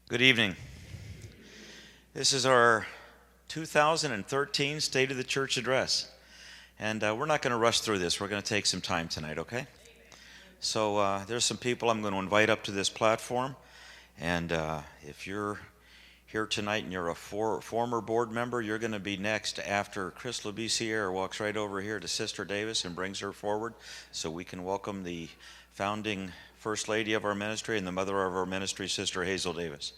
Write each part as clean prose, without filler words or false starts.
Good evening. This is our 2013 State of the Church Address. And we're not going to rush through this. We're going to take some time tonight, okay? So there's some people I'm going to invite up to this platform. And if you're here tonight and you're a former board member, you're going to be next after Chris LeBissiere walks right over here to Sister Davis and brings her forward so we can welcome the founding First Lady of our ministry and the mother of our ministry, Sister Hazel Davis.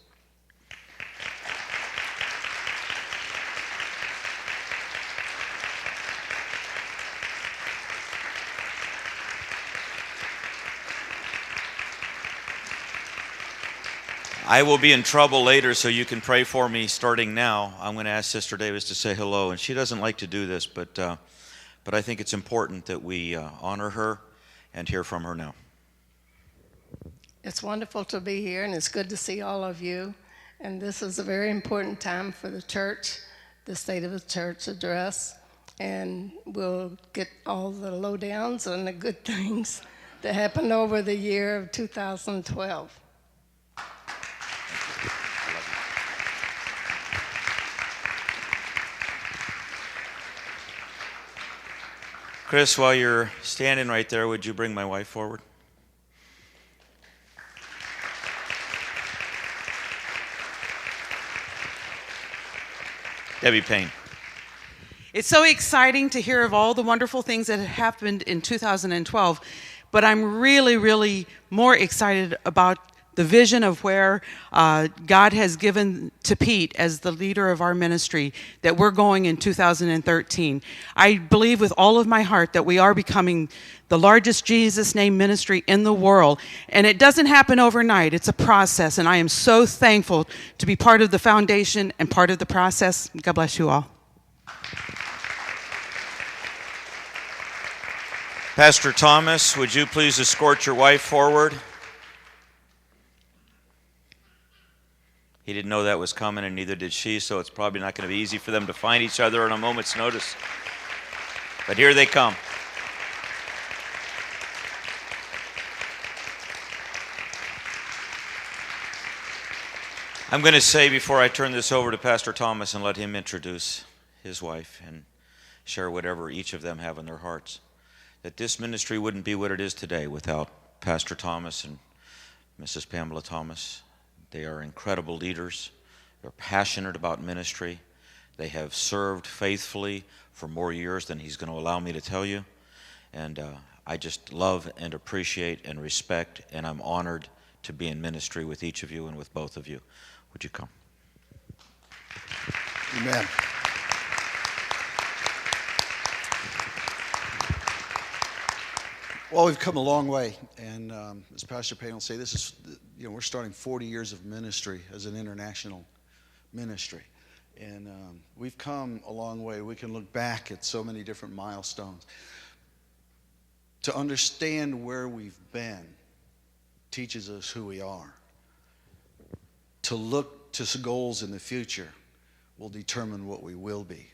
I will be in trouble later, so you can pray for me starting now. I'm going to ask Sister Davis to say hello, and she doesn't like to do this, but I think it's important that we honor her and hear from her now. It's wonderful to be here, and it's good to see all of you. And this is a very important time for the church, the State of the Church Address. And we'll get all the lowdowns and the good things that happened over the year of 2012. Chris, while you're standing right there, would you bring my wife forward? Debbie Paine. It's so exciting to hear of all the wonderful things that happened in 2012, but I'm really more excited about the vision of where God has given to Pete as the leader of our ministry, that we're going in 2013. I believe with all of my heart that we are becoming the largest Jesus name ministry in the world. And it doesn't happen overnight. It's a process. And I am so thankful to be part of the foundation and part of the process. God bless you all. Pastor Thomas, would you please escort your wife forward? He didn't know that was coming, and neither did she, so it's probably not going to be easy for them to find each other on a moment's notice. But here they come. I'm going to say before I turn this over to Pastor Thomas and let him introduce his wife and share whatever each of them have in their hearts, that this ministry wouldn't be what it is today without Pastor Thomas and Mrs. Pamela Thomas. They are incredible leaders. They're passionate about ministry. They have served faithfully for more years than he's going to allow me to tell you. And I just love and appreciate and respect, and I'm honored to be in ministry with each of you and with both of you. Would you come? Amen. Well, we've come a long way, and as Pastor Paine will say, this is, we're starting 40 years of ministry as an international ministry, and we've come a long way. We can look back at so many different milestones. To understand where we've been teaches us who we are. To look to goals in the future will determine what we will be.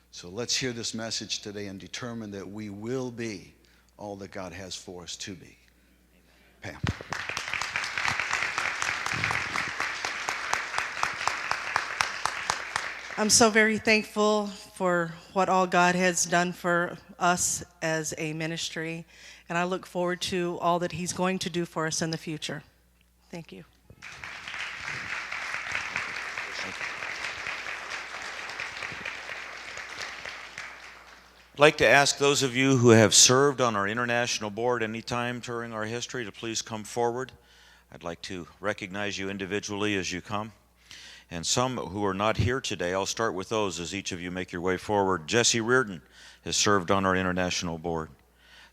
So let's hear this message today and determine that we will be all that God has for us to be. Pam. I'm so very thankful for what all God has done for us as a ministry, and I look forward to all that He's going to do for us in the future. Thank you. I'd like to ask those of you who have served on our international board any time during our history to please come forward. I'd like to recognize you individually as you come. And some who are not here today, I'll start with those as each of you make your way forward. Jesse Reardon has served on our international board.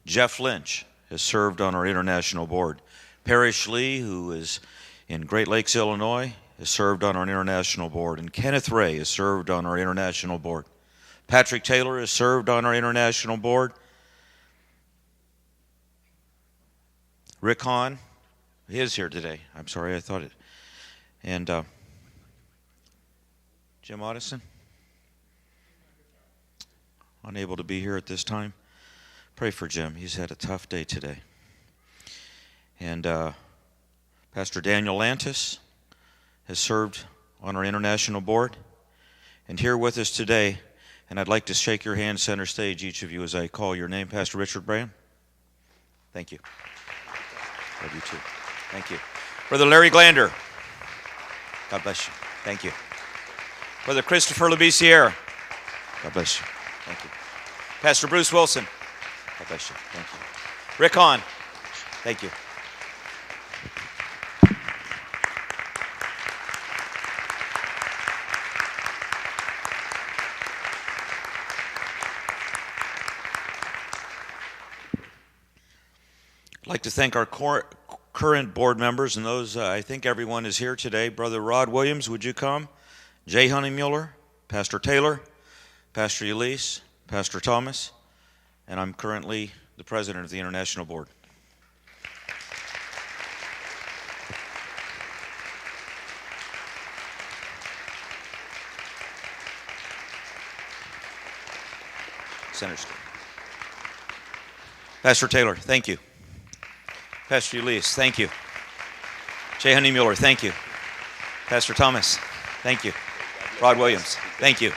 Jeff Lynch has served on our international board. Parrish Lee, who is in Great Lakes, Illinois, has served on our international board. And Kenneth Ray has served on our international board. Patrick Taylor has served on our international board. Rick Hahn, he is here today. I'm sorry, I thought it. And Jim Otteson, unable to be here at this time. Pray for Jim. He's had a tough day today. And Pastor Daniel Lantis has served on our international board. And here with us today, and I'd like to shake your hand center stage, each of you, as I call your name. Pastor Richard Brand. Thank you. Love you too. Thank you. Brother Larry Glander. God bless you. Thank you. Brother Christopher LaBissiere. God bless you. Thank you. Pastor Bruce Wilson. God bless you. Thank you. Rick Hahn. Thank you. I'd like to thank our current board members and those, I think everyone is here today. Brother Rod Williams, would you come? Jay Honeymuller, Pastor Taylor, Pastor Elise, Pastor Thomas, and I'm currently the president of the International Board. Center Street. Pastor Taylor, thank you. Pastor Elise, thank you. Jay Honeymuller, thank you. Pastor Thomas, thank you. Rod Williams, thank you.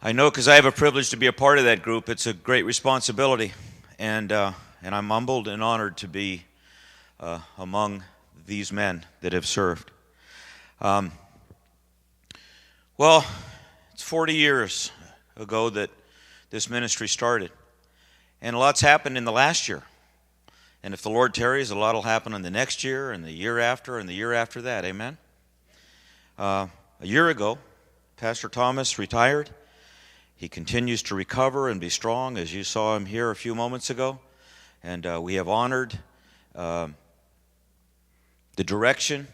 I know because I have a privilege to be a part of that group. It's a great responsibility, and I'm humbled and honored to be among these men that have served. Well, it's 40 years ago that this ministry started, and a lot's happened in the last year. And if the Lord tarries, a lot will happen in the next year, and the year after, and the year after that. Amen? A year ago, Pastor Thomas retired. He continues to recover and be strong, as you saw him here a few moments ago. And we have honored the direction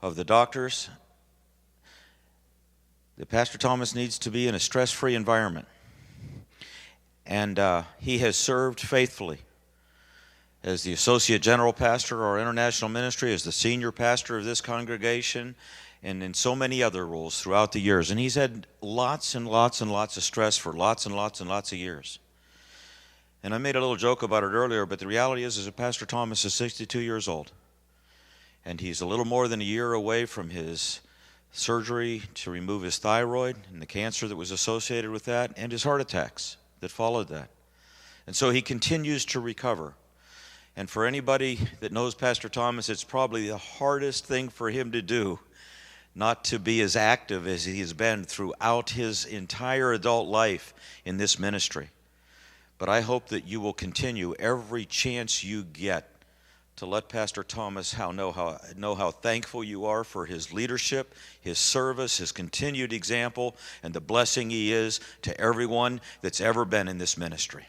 of the doctors that Pastor Thomas needs to be in a stress-free environment. And he has served faithfully as the Associate General Pastor of our international ministry, as the Senior Pastor of this congregation, and in so many other roles throughout the years. And he's had lots and lots and lots of stress for lots and lots and lots of years. And I made a little joke about it earlier, but the reality is that Pastor Thomas is 62 years old. And he's a little more than a year away from his surgery to remove his thyroid and the cancer that was associated with that, and his heart attacks that followed that. And so he continues to recover. And for anybody that knows Pastor Thomas, it's probably the hardest thing for him to do, not to be as active as he has been throughout his entire adult life in this ministry. But I hope that you will continue every chance you get to let Pastor Thomas know how thankful you are for his leadership, his service, his continued example, and the blessing he is to everyone that's ever been in this ministry.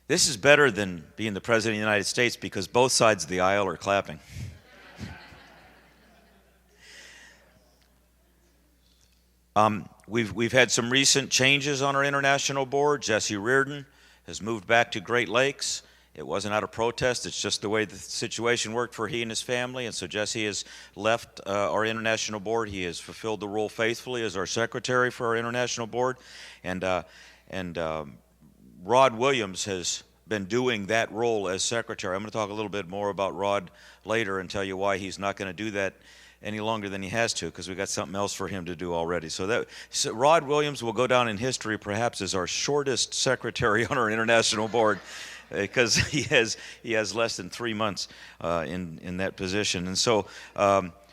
This is better than being the President of the United States because both sides of the aisle are clapping. We've had some recent changes on our international board. Jesse Reardon has moved back to Great Lakes. It wasn't out of protest. It's just the way the situation worked for he and his family. And so Jesse has left our international board. He has fulfilled the role faithfully as our secretary for our international board. And Rod Williams has been doing that role as secretary. I'm going to talk a little bit more about Rod later and tell you why he's not going to do that any longer than he has to, because we got something else for him to do already. So Rod Williams will go down in history perhaps as our shortest secretary on our international board, because he has less than 3 months in that position. And so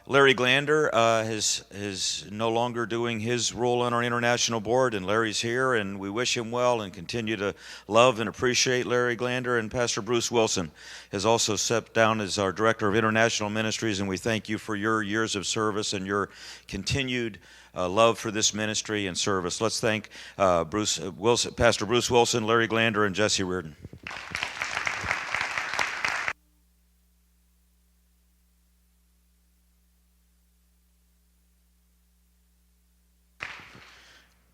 Larry Glander is no longer doing his role on our international board, and Larry's here, and we wish him well and continue to love and appreciate Larry Glander. And Pastor Bruce Wilson has also stepped down as our Director of International Ministries, and we thank you for your years of service and your continued love for this ministry and service. Let's thank Pastor Bruce Wilson, Larry Glander, and Jesse Reardon.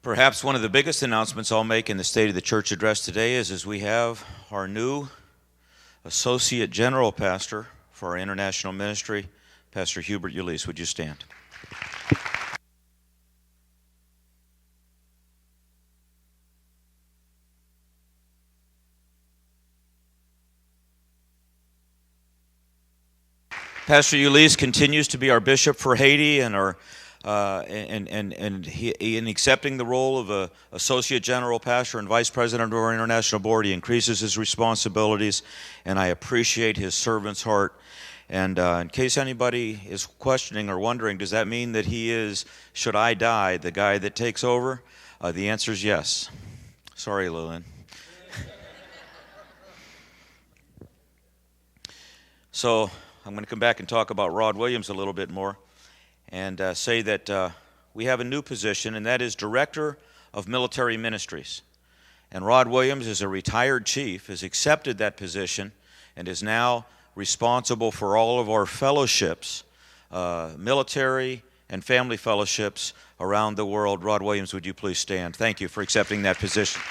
Perhaps one of the biggest announcements I'll make in the State of the Church address today is we have our new Associate General Pastor for our international ministry, Pastor Hubert Ulisse. Would you stand? Pastor Ulisse continues to be our bishop for Haiti, and our in accepting the role of a associate general pastor and vice president of our international board, he increases his responsibilities, and I appreciate his servant's heart. And in case anybody is questioning or wondering, does that mean that he is, should I die, the guy that takes over? The answer is yes. Sorry, Lillian. So I'm going to come back and talk about Rod Williams a little bit more, and say that we have a new position, and that is Director of Military Ministries. And Rod Williams is a retired chief, has accepted that position, and is now responsible for all of our fellowships, military and family fellowships around the world. Rod Williams, would you please stand? Thank you for accepting that position.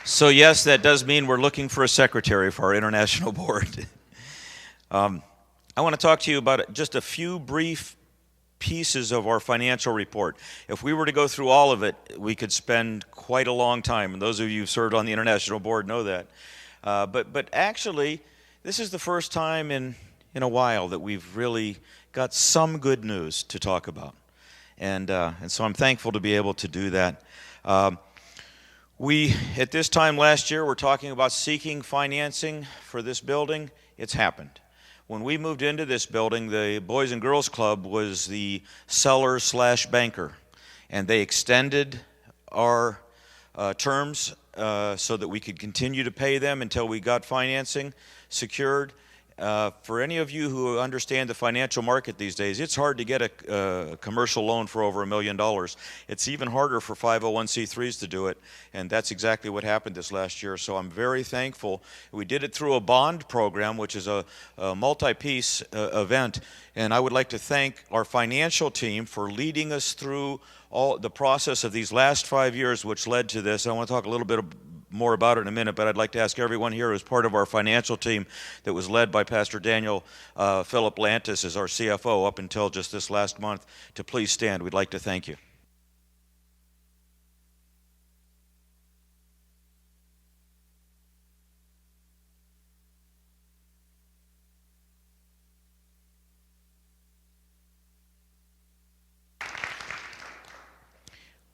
So yes, that does mean we're looking for a secretary for our international board. I want to talk to you about just a few brief pieces of our financial report. If we were to go through all of it, we could spend quite a long time, and those of you who've served on the international board know that. But actually, this is the first time in a while that we've really got some good news to talk about. And so I'm thankful to be able to do that. We, at this time last year, were talking about seeking financing for this building. It's happened. When we moved into this building, the Boys and Girls Club was the seller/banker, and they extended our terms so that we could continue to pay them until we got financing secured. For any of you who understand the financial market these days, it's hard to get a commercial loan for over $1 million. It's even harder for 501c3s to do it, and that's exactly what happened this last year. So I'm very thankful. We did it through a bond program, which is a multi-piece event, and I would like to thank our financial team for leading us through all the process of these last 5 years, which led to this. I want to talk a little bit more about it in a minute, but I'd like to ask everyone here who's part of our financial team that was led by Pastor Daniel Philip Lantis as our CFO up until just this last month to please stand. We'd like to thank you.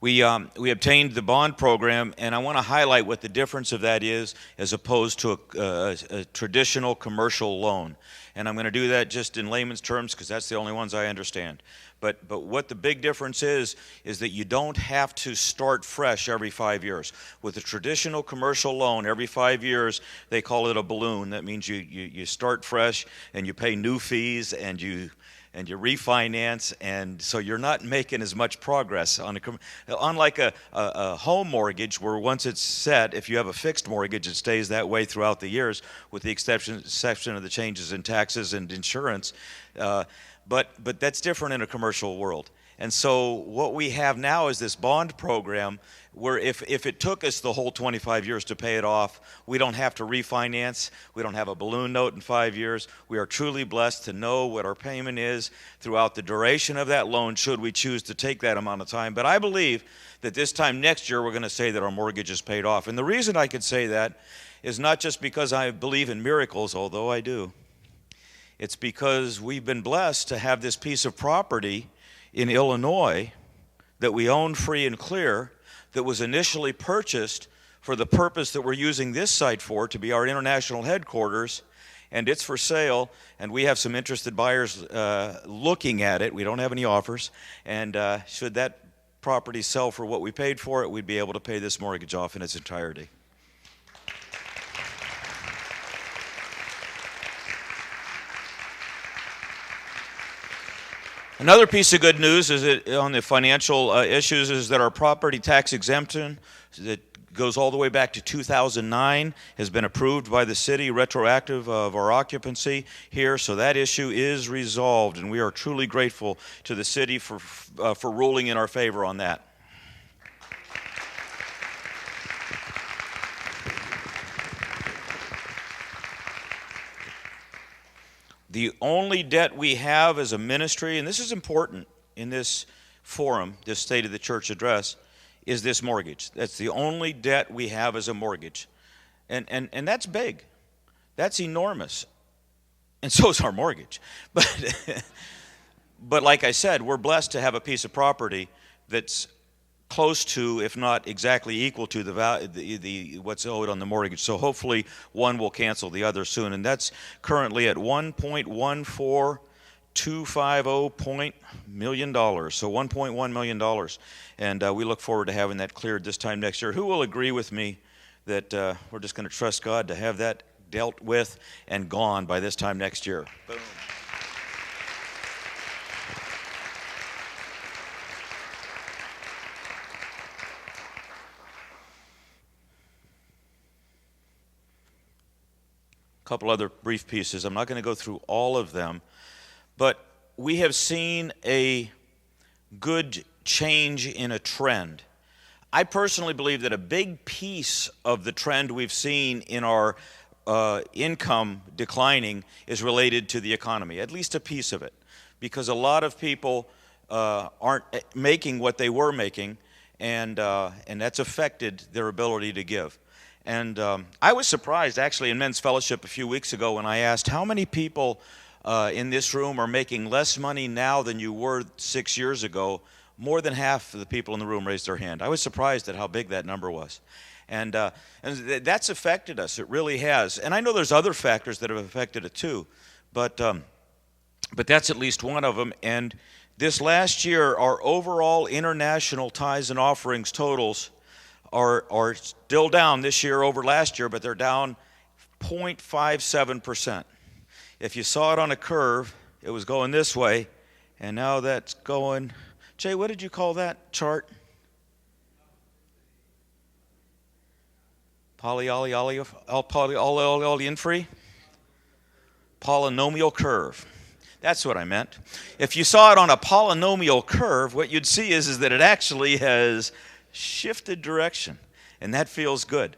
We obtained the bond program, and I want to highlight what the difference of that is as opposed to a traditional commercial loan. And I'm going to do that just in layman's terms because that's the only ones I understand. But what the big difference is that you don't have to start fresh every 5 years. With a traditional commercial loan, every 5 years, they call it a balloon. That means you start fresh and you pay new fees and you refinance, and so you're not making as much progress on unlike a home mortgage where once it's set, if you have a fixed mortgage, it stays that way throughout the years with the exception of the changes in taxes and insurance. But that's different in a commercial world. And so what we have now is this bond program where if it took us the whole 25 years to pay it off, we don't have to refinance. We don't have a balloon note in 5 years. We are truly blessed to know what our payment is throughout the duration of that loan should we choose to take that amount of time. But I believe that this time next year we're going to say that our mortgage is paid off. And the reason I could say that is not just because I believe in miracles, although I do. It's because we've been blessed to have this piece of property in Illinois that we own free and clear, that was initially purchased for the purpose that we're using this site for, to be our international headquarters, and it's for sale, and we have some interested buyers looking at it. We don't have any offers, and should that property sell for what we paid for it, we'd be able to pay this mortgage off in its entirety. Another piece of good news is that on the financial issues is that our property tax exemption that goes all the way back to 2009, has been approved by the city, retroactive of our occupancy here. So that issue is resolved, and we are truly grateful to the city for ruling in our favor on that. The only debt we have as a ministry, and this is important in this forum, this State of the Church address, is this mortgage. That's the only debt we have as a mortgage. And that's big. That's enormous. And so is our mortgage. But like I said, we're blessed to have a piece of property that's close to, if not exactly equal to, the value, what's owed on the mortgage. So hopefully one will cancel the other soon, and that's currently at $1.14250 million. So $1.1 million, and we look forward to having that cleared this time next year. Who will agree with me that we're just going to trust God to have that dealt with and gone by this time next year? Boom. Couple other brief pieces. I'm not going to go through all of them, but we have seen a good change in a trend. I personally believe that a big piece of the trend we've seen in our income declining is related to the economy, at least a piece of it, because a lot of people aren't making what they were making, and that's affected their ability to give. And I was surprised, actually, in Men's Fellowship a few weeks ago when I asked how many people in this room are making less money now than you were 6 years ago. More than half of the people in the room raised their hand. I was surprised at how big that number was. And that's affected us. It really has. And I know there's other factors that have affected it too, but that's at least one of them. And this last year, our overall international tithes and offerings totals are still down this year over last year, but they're down 0.57%. If you saw it on a curve, it was going this way, and now that's going, Jay, what did you call that chart? Polynomial curve. That's what I meant. If you saw it on a polynomial curve, what you'd see is that it actually has shifted direction, and that feels good.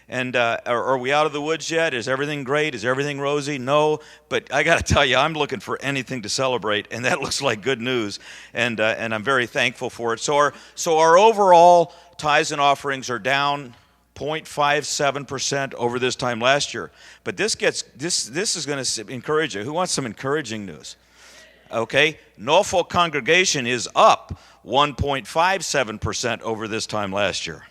And are we out of the woods yet? Is everything great? Is everything rosy? No, but I got to tell you, I'm looking for anything to celebrate, and that looks like good news, and I'm very thankful for it. So our overall tithes and offerings are down 0.57% over this time last year. But this is going to encourage you. Who wants some encouraging news? Okay, Norfolk congregation is up 1.57% over this time last year.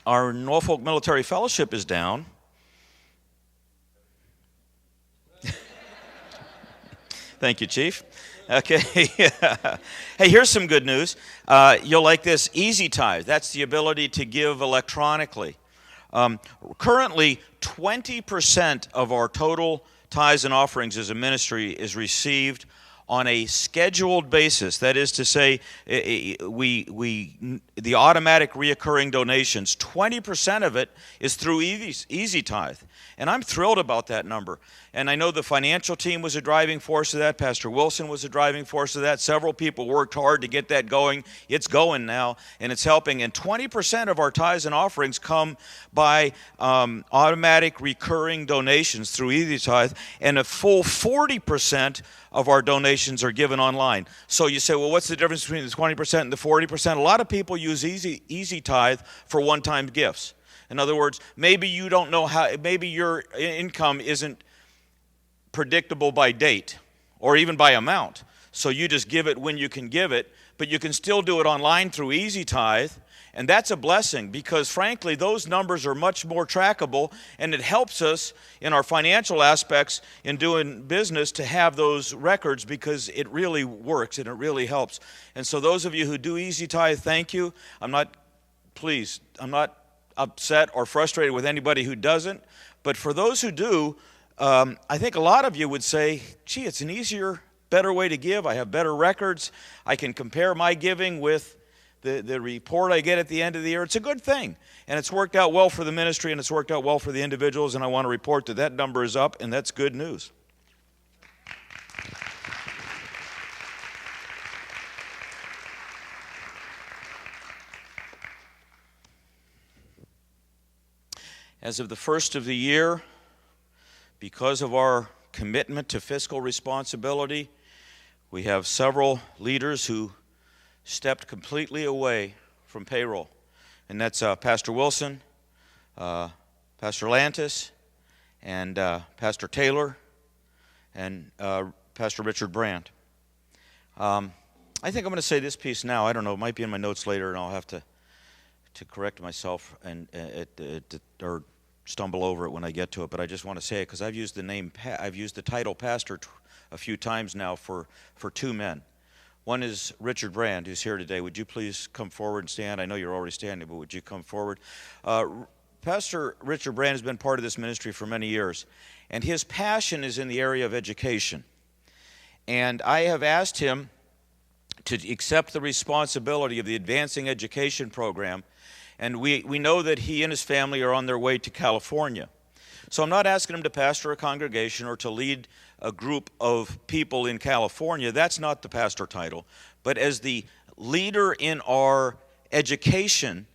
Our Norfolk Military Fellowship is down. Thank you, Chief. Okay. Hey, here's some good news. You'll like this. Easy Tithe. That's the ability to give electronically. Currently, 20% of our total tithes and offerings as a ministry is received on a scheduled basis. That is to say, the automatic reoccurring donations, 20% of it is through Easy Tithe. And I'm thrilled about that number. And I know the financial team was a driving force of that. Pastor Wilson was a driving force of that. Several people worked hard to get that going. It's going now, and it's helping. And 20% of our tithes and offerings come by automatic recurring donations through Easy Tithe, and a full 40% of our donations are given online. So you say, well, what's the difference between the 20% and the 40%? A lot of people use Easy Tithe for one-time gifts. In other words, maybe you don't know how, maybe your income isn't predictable by date or even by amount. So you just give it when you can give it, but you can still do it online through Easy Tithe, and that's a blessing because, frankly, those numbers are much more trackable, and it helps us in our financial aspects in doing business to have those records because it really works and it really helps. And so those of you who do Easy Tithe, thank you. I'm not upset or frustrated with anybody who doesn't, but for those who do, I think a lot of you would say, gee, it's an easier, better way to give. I have better records. I can compare my giving with the report I get at the end of the year. It's a good thing. And it's worked out well for the ministry, and it's worked out well for the individuals, and I want to report that that number is up, and that's good news. As of the first of the year, because of our commitment to fiscal responsibility, we have several leaders who stepped completely away from payroll. And that's Pastor Wilson, Pastor Lantis, and Pastor Taylor, and Pastor Richard Brandt. I think I'm going to say this piece now. I don't know. It might be in my notes later, and I'll have to correct myself or stumble over it when I get to it. But I just want to say it because I've used the title pastor a few times now for two men. One is Richard Brand, who's here today. Would you please come forward and stand? I know you're already standing, but would you come forward? Pastor Richard Brand has been part of this ministry for many years, and his passion is in the area of education. And I have asked him to accept the responsibility of the Advancing Education Program, and we know that he and his family are on their way to California. So I'm not asking him to pastor a congregation or to lead a group of people in California. That's not the pastor title. But as the leader in our education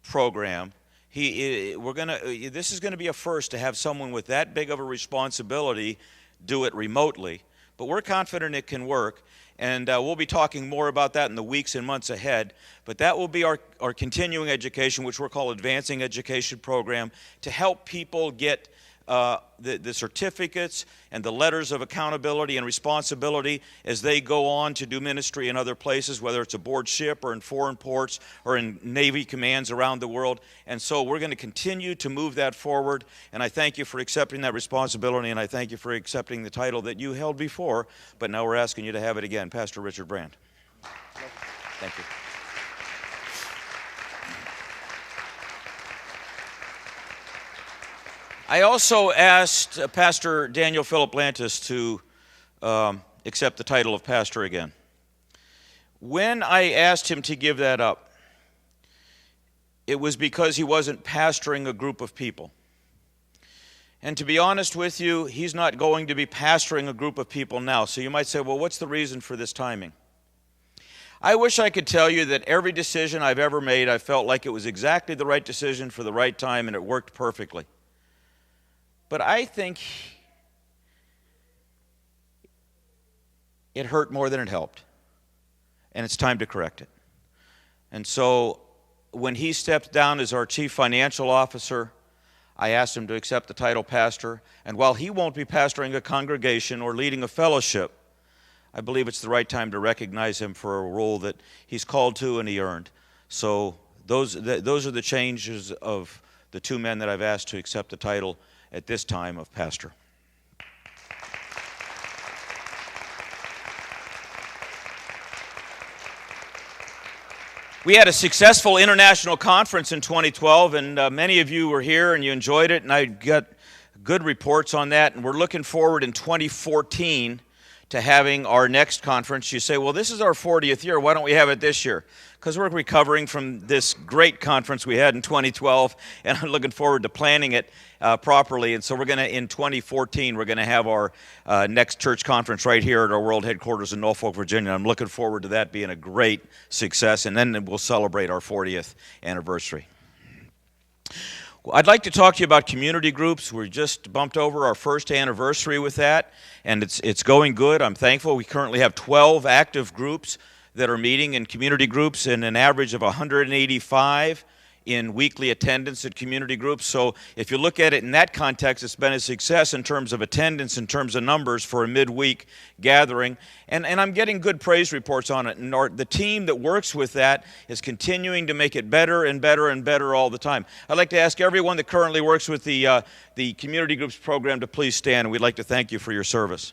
program, this is going to be a first to have someone with that big of a responsibility do it remotely. But we're confident it can work. And we'll be talking more about that in the weeks and months ahead. But that will be our continuing education, which we're calling Advancing Education Program, to help people get the certificates and the letters of accountability and responsibility as they go on to do ministry in other places, whether it's aboard ship or in foreign ports or in Navy commands around the world. And so we're going to continue to move that forward. And I thank you for accepting that responsibility, and I thank you for accepting the title that you held before, but now we're asking you to have it again. Pastor Richard Brand. Thank you. I also asked Pastor Daniel Philip Lantis to accept the title of pastor again. When I asked him to give that up, it was because he wasn't pastoring a group of people. And to be honest with you, he's not going to be pastoring a group of people now. So you might say, well, what's the reason for this timing? I wish I could tell you that every decision I've ever made, I felt like it was exactly the right decision for the right time and it worked perfectly. But I think it hurt more than it helped. And it's time to correct it. And so when he stepped down as our chief financial officer, I asked him to accept the title pastor. And while he won't be pastoring a congregation or leading a fellowship, I believe it's the right time to recognize him for a role that he's called to and he earned. So those are the changes of the two men that I've asked to accept the title at this time of pastor. We had a successful international conference in 2012, and many of you were here and you enjoyed it, and I got good reports on that, and we're looking forward in 2014 to having our next conference. You say, well, this is our 40th year. Why don't we have it this year? Because we're recovering from this great conference we had in 2012, and I'm looking forward to planning it properly. And so we're going to, in 2014, we're going to have our next church conference right here at our world headquarters in Norfolk, Virginia. I'm looking forward to that being a great success, and then we'll celebrate our 40th anniversary. Well, I'd like to talk to you about community groups. We just bumped over our first anniversary with that, and it's going good. I'm thankful. We currently have 12 active groups that are meeting in community groups, and an average of 185 in weekly attendance at community groups. So if you look at it in that context, it's been a success in terms of attendance, in terms of numbers for a midweek gathering. And I'm getting good praise reports on it. And the team that works with that is continuing to make it better and better and better all the time. I'd like to ask everyone that currently works with the community groups program to please stand, and we'd like to thank you for your service.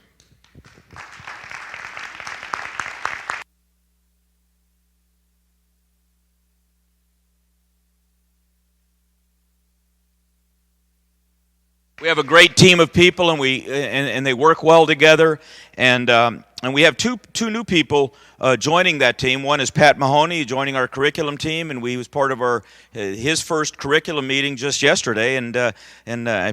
We have a great team of people, and they work well together. And And we have two new people joining that team. One is Pat Mahoney joining our curriculum team, and he was part of his first curriculum meeting just yesterday. And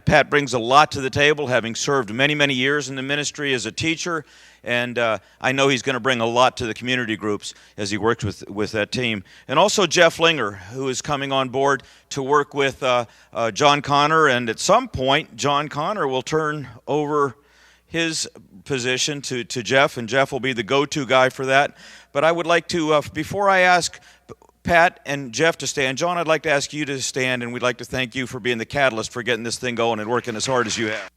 Pat brings a lot to the table, having served many years in the ministry as a teacher. And I know he's going to bring a lot to the community groups as he works with that team. And also Jeff Linger, who is coming on board to work with John Connor. And at some point, John Connor will turn over his position to Jeff, and Jeff will be the go-to guy for that. But I would like to, before I ask Pat and Jeff to stand, John, I'd like to ask you to stand, and we'd like to thank you for being the catalyst for getting this thing going and working as hard as you have.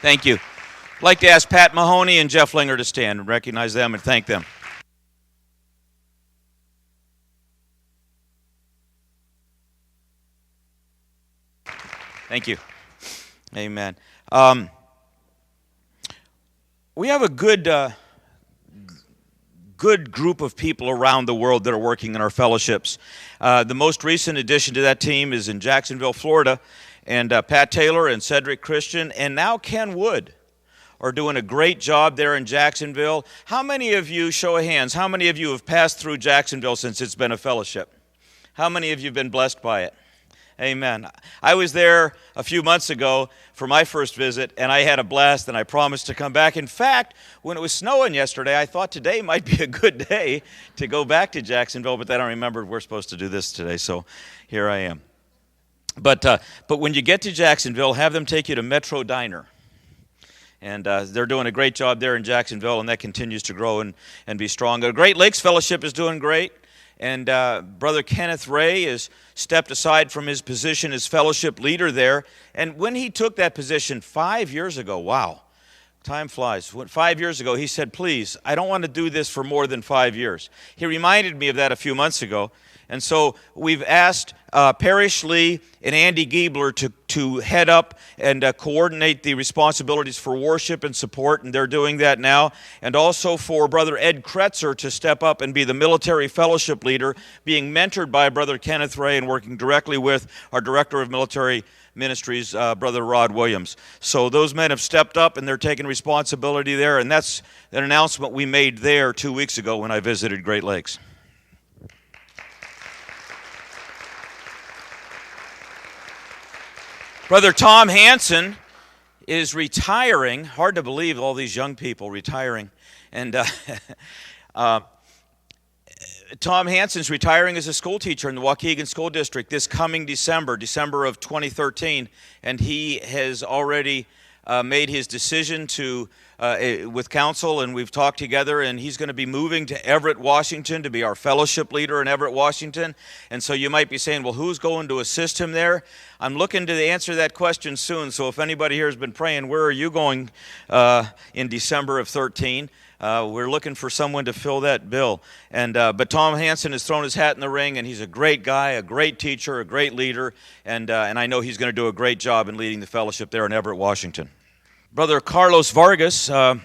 Thank you. I'd like to ask Pat Mahoney and Jeff Linger to stand and recognize them and thank them. Thank you. Amen. We have a good group of people around the world that are working in our fellowships. The most recent addition to that team is in Jacksonville, Florida, and Pat Taylor and Cedric Christian, and now Ken Wood are doing a great job there in Jacksonville. How many of you, show of hands, how many of you have passed through Jacksonville since it's been a fellowship? How many of you have been blessed by it? Amen. I was there a few months ago for my first visit, and I had a blast, and I promised to come back. In fact, when it was snowing yesterday, I thought today might be a good day to go back to Jacksonville, but then I remembered we're supposed to do this today, so here I am. But when you get to Jacksonville, have them take you to Metro Diner. And they're doing a great job there in Jacksonville, and that continues to grow and be strong. The Great Lakes Fellowship is doing great. And Brother Kenneth Ray has stepped aside from his position as fellowship leader there. And when he took that position 5 years ago, wow, time flies. 5 years ago, he said, please, I don't want to do this for more than 5 years. He reminded me of that a few months ago. And so we've asked Parrish Lee and Andy Giebler to head up and coordinate the responsibilities for worship and support, and they're doing that now. And also for Brother Ed Kretzer to step up and be the military fellowship leader, being mentored by Brother Kenneth Ray and working directly with our Director of Military Ministries, Brother Rod Williams. So those men have stepped up and they're taking responsibility there, and that's an announcement we made there 2 weeks ago when I visited Great Lakes. Brother Tom Hansen is retiring. Hard to believe all these young people retiring. And Tom Hansen's retiring as a school teacher in the Waukegan School District this coming December of 2013. And he has already made his decision with council, and we've talked together, and he's going to be moving to Everett, Washington to be our fellowship leader in Everett, Washington. And so you might be saying, well, who's going to assist him there? I'm looking to answer that question soon, so if anybody here has been praying, where are you going in December of 13? We're looking for someone to fill that bill. And but Tom Hansen has thrown his hat in the ring, and he's a great guy, a great teacher, a great leader, and I know he's going to do a great job in leading the fellowship there in Everett, Washington. Brother Carlos Vargas not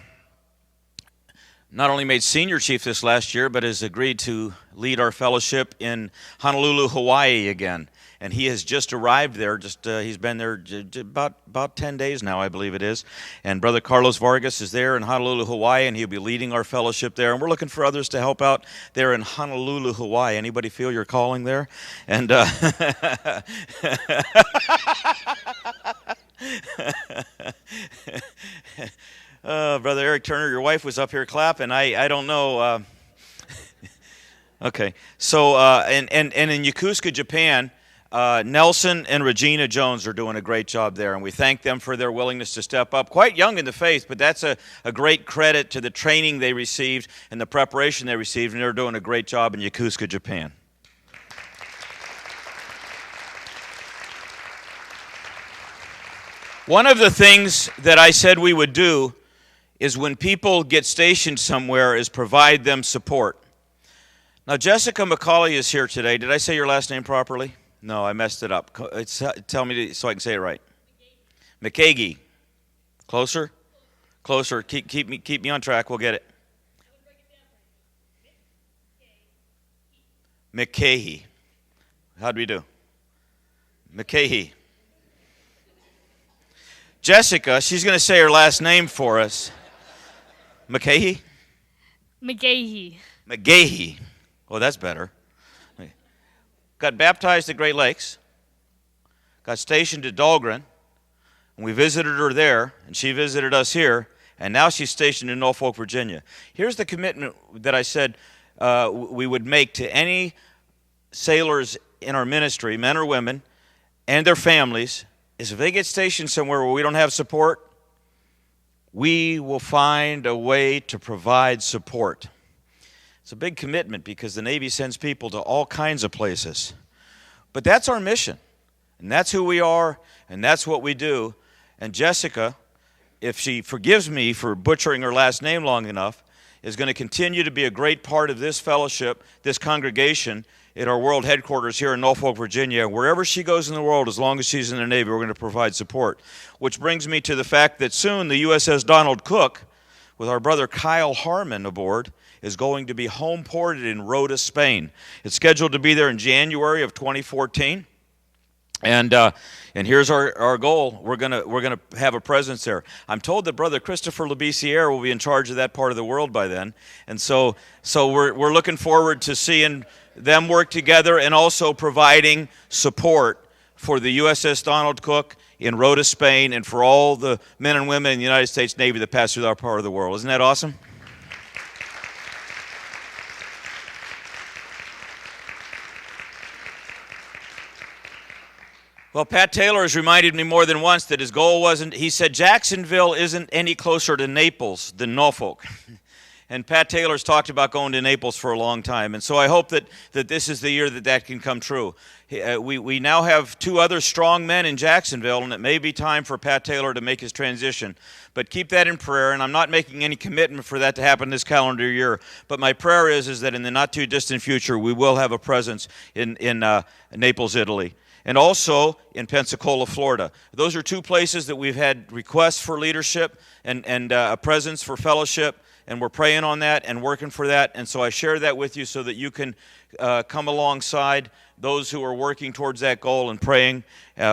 only made senior chief this last year, but has agreed to lead our fellowship in Honolulu, Hawaii again. And he has just arrived there. He's been there about 10 days now, I believe it is. And Brother Carlos Vargas is there in Honolulu, Hawaii, and he'll be leading our fellowship there. And we're looking for others to help out there in Honolulu, Hawaii. Anybody feel your calling there? And Brother Eric Turner, your wife was up here clapping. I don't know. Okay, so and in Yokosuka, Japan, Nelson and Regina Jones are doing a great job there, and we thank them for their willingness to step up. Quite young in the faith, but that's a great credit to the training they received and the preparation they received, and they're doing a great job in Yokosuka, Japan. One of the things that I said we would do is when people get stationed somewhere is provide them support. Now, Jessica McCauley is here today. Did I say your last name properly? No, I messed it up. Tell me so I can say it right. McKagey. Closer? Closer. Keep me on track. We'll get it. McKahey. How'd we do? McKahey. Jessica, she's going to say her last name for us. McCahey? McGahey. Oh, that's better. Got baptized at Great Lakes. Got stationed at Dahlgren. And we visited her there, and she visited us here. And now she's stationed in Norfolk, Virginia. Here's the commitment that I said we would make to any sailors in our ministry, men or women, and their families, is if they get stationed somewhere where we don't have support, we will find a way to provide support. It's a big commitment because the Navy sends people to all kinds of places. But that's our mission, and that's who we are, and that's what we do. And Jessica, if she forgives me for butchering her last name long enough, is going to continue to be a great part of this fellowship, this congregation, at our world headquarters here in Norfolk, Virginia. Wherever she goes in the world, as long as she's in the Navy, we're going to provide support. Which brings me to the fact that soon the USS Donald Cook, with our brother Kyle Harmon aboard, is going to be home ported in Rota, Spain. It's scheduled to be there in January of 2014. And here's our goal. We're gonna have a presence there. I'm told that Brother Christopher Labisiere will be in charge of that part of the world by then, and so we're looking forward to seeing them work together and also providing support for the USS Donald Cook in Rota, Spain, and for all the men and women in the United States Navy that pass through our part of the world. Isn't that awesome? Well, Pat Taylor has reminded me more than once that his goal wasn't, he said, Jacksonville isn't any closer to Naples than Norfolk. And Pat Taylor's talked about going to Naples for a long time. And so I hope that this is the year that can come true. We now have 2 other strong men in Jacksonville, and it may be time for Pat Taylor to make his transition. But keep that in prayer, and I'm not making any commitment for that to happen this calendar year. But my prayer is that in the not-too-distant future, we will have a presence in Naples, Italy, and also in Pensacola, Florida. Those are 2 places that we've had requests for leadership and a presence for fellowship, and we're praying on that and working for that. And so I share that with you so that you can come alongside those who are working towards that goal and praying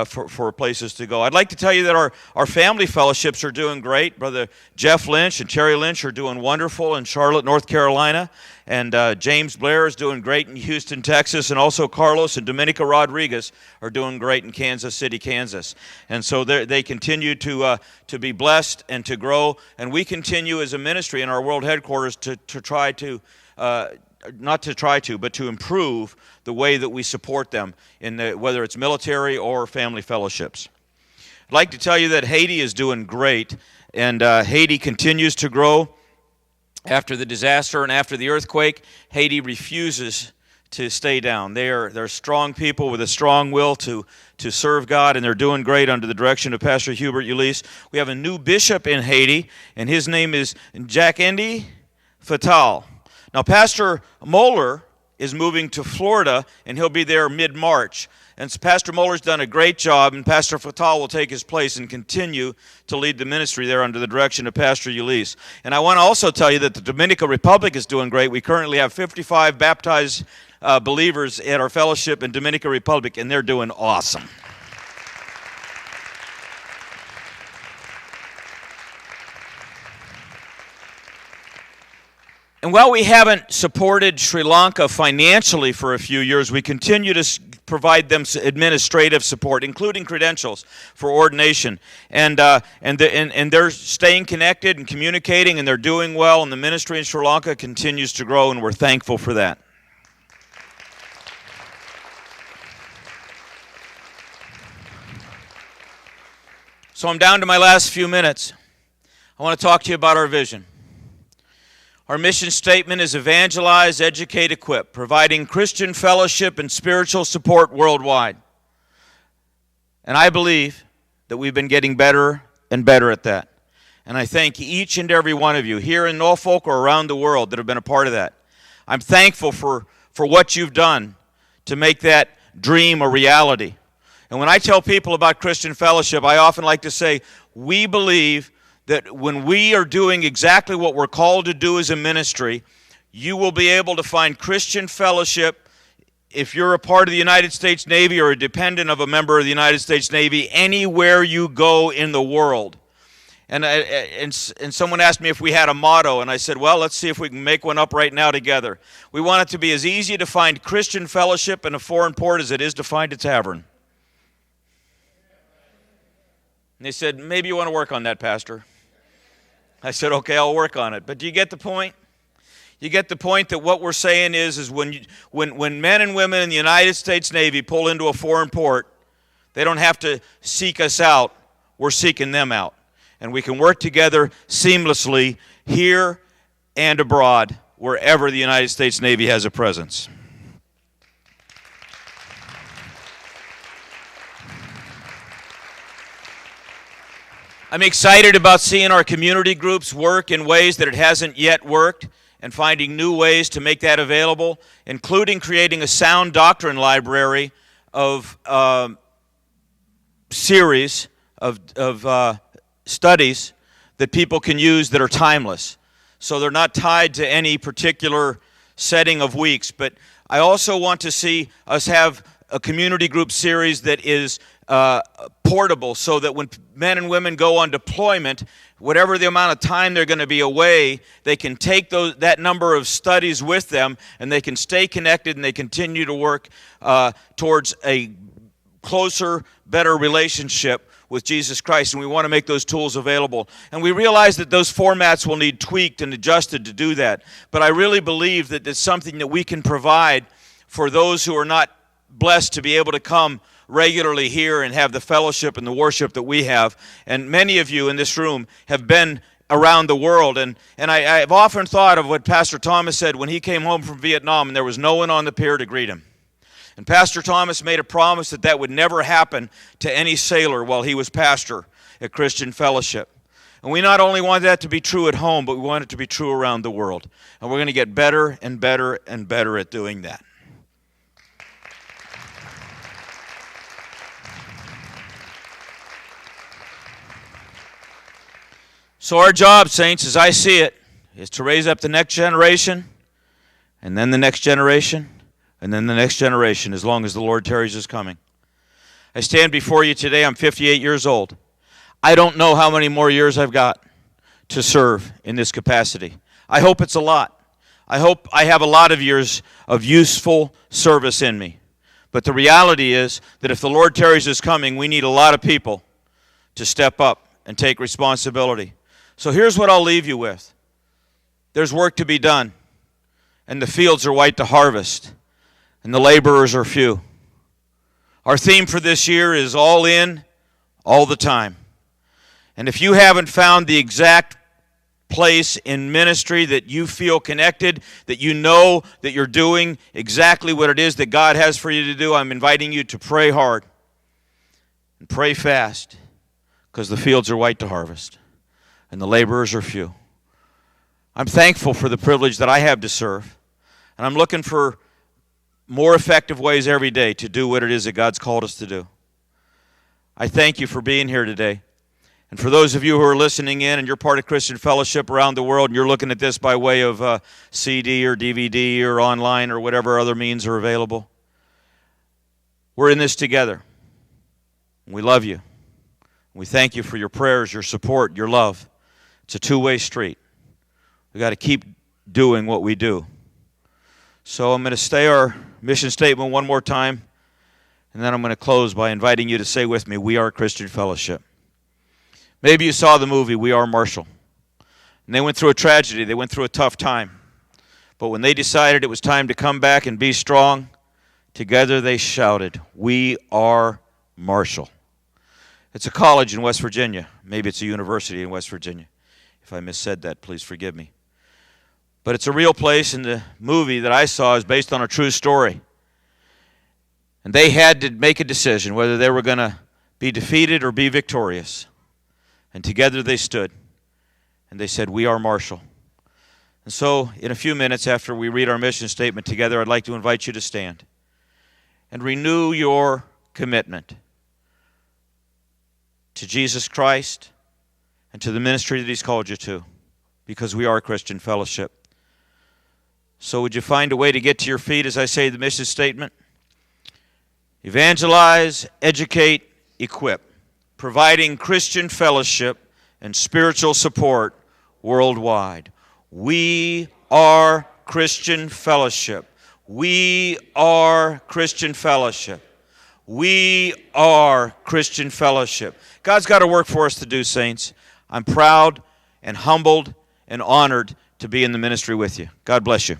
for places to go. I'd like to tell you that our family fellowships are doing great. Brother Jeff Lynch and Terry Lynch are doing wonderful in Charlotte, North Carolina. And James Blair is doing great in Houston, Texas. And also Carlos and Dominica Rodriguez are doing great in Kansas City, Kansas. And so they continue to be blessed and to grow. And we continue as a ministry in our world headquarters to try to not to try to, but to improve the way that we support them, in whether it's military or family fellowships. I'd like to tell you that Haiti is doing great, and Haiti continues to grow. After the disaster and after the earthquake, Haiti refuses to stay down. They're strong people with a strong will to serve God, and they're doing great under the direction of Pastor Hubert Ulysse. We have a new bishop in Haiti, and his name is Jacques-Andy Fatal. Now, Pastor Moeller is moving to Florida, and he'll be there mid-March. And so Pastor Moeller's done a great job, and Pastor Fatal will take his place and continue to lead the ministry there under the direction of Pastor Ulysse. And I want to also tell you that the Dominican Republic is doing great. We currently have 55 baptized believers at our fellowship in Dominican Republic, and they're doing awesome. And while we haven't supported Sri Lanka financially for a few years, we continue to provide them administrative support, including credentials for ordination. And they're staying connected and communicating, and they're doing well, and the ministry in Sri Lanka continues to grow, and we're thankful for that. So I'm down to my last few minutes. I want to talk to you about our vision. Our mission statement is evangelize, educate, equip, providing Christian fellowship and spiritual support worldwide. And I believe that we've been getting better and better at that. And I thank each and every one of you here in Norfolk or around the world that have been a part of that. I'm thankful for what you've done to make that dream a reality. And when I tell people about Christian fellowship, I often like to say, we believe that when we are doing exactly what we're called to do as a ministry, you will be able to find Christian fellowship if you're a part of the United States Navy or a dependent of a member of the United States Navy, anywhere you go in the world. And someone asked me if we had a motto, and I said, well, let's see if we can make one up right now together. We want it to be as easy to find Christian fellowship in a foreign port as it is to find a tavern. And they said, maybe you want to work on that, Pastor. I said, okay, I'll work on it. But do you get the point? You get the point that what we're saying is when men and women in the United States Navy pull into a foreign port, they don't have to seek us out. We're seeking them out. And we can work together seamlessly here and abroad, wherever the United States Navy has a presence. I'm excited about seeing our community groups work in ways that it hasn't yet worked and finding new ways to make that available, including creating a sound doctrine library of series of studies that people can use that are timeless. So they're not tied to any particular setting of weeks. But I also want to see us have a community group series that is portable, so that when men and women go on deployment, whatever the amount of time they're going to be away, they can take that number of studies with them, and they can stay connected, and they continue to work towards a closer, better relationship with Jesus Christ, and we want to make those tools available. And we realize that those formats will need tweaked and adjusted to do that. But I really believe that it's something that we can provide for those who are not blessed to be able to come regularly here and have the fellowship and the worship that we have. And many of you in this room have been around the world. And I've often thought of what Pastor Thomas said when he came home from Vietnam and there was no one on the pier to greet him. And Pastor Thomas made a promise that that would never happen to any sailor while he was pastor at Christian Fellowship. And we not only want that to be true at home, but we want it to be true around the world. And we're going to get better and better and better at doing that. So our job, saints, as I see it, is to raise up the next generation, and then the next generation, and then the next generation, as long as the Lord tarries his coming. I stand before you today. I'm 58 years old. I don't know how many more years I've got to serve in this capacity. I hope it's a lot. I hope I have a lot of years of useful service in me. But the reality is that if the Lord tarries his coming, we need a lot of people to step up and take responsibility. So here's what I'll leave you with. There's work to be done, and the fields are white to harvest, and the laborers are few. Our theme for this year is all in, all the time. And if you haven't found the exact place in ministry that you feel connected, that you know that you're doing exactly what it is that God has for you to do, I'm inviting you to pray hard and pray fast, because the fields are white to harvest and the laborers are few. I'm thankful for the privilege that I have to serve, and I'm looking for more effective ways every day to do what it is that God's called us to do. I thank you for being here today. And for those of you who are listening in and you're part of Christian Fellowship around the world and you're looking at this by way of CD or DVD or online or whatever other means are available, we're in this together. We love you. We thank you for your prayers, your support, your love. It's a two-way street. We've got to keep doing what we do. So I'm going to say our mission statement one more time, and then I'm going to close by inviting you to say with me, we are Christian Fellowship. Maybe you saw the movie, We Are Marshall. And they went through a tragedy. They went through a tough time. But when they decided it was time to come back and be strong, together they shouted, we are Marshall. It's a college in West Virginia. Maybe it's a university in West Virginia. If I missaid that, please forgive me. But it's a real place, and the movie that I saw is based on a true story. And they had to make a decision whether they were going to be defeated or be victorious. And together they stood, and they said, we are Marshall. And so, in a few minutes after we read our mission statement together, I'd like to invite you to stand and renew your commitment to Jesus Christ and to the ministry that he's called you to, because we are a Christian Fellowship. So would you find a way to get to your feet as I say the mission statement? evangelize, educate, equip, providing Christian fellowship and spiritual support worldwide. We are Christian fellowship. We are Christian fellowship. We are Christian fellowship. God's got a work for us to do, saints. I'm proud and humbled and honored to be in the ministry with you. God bless you.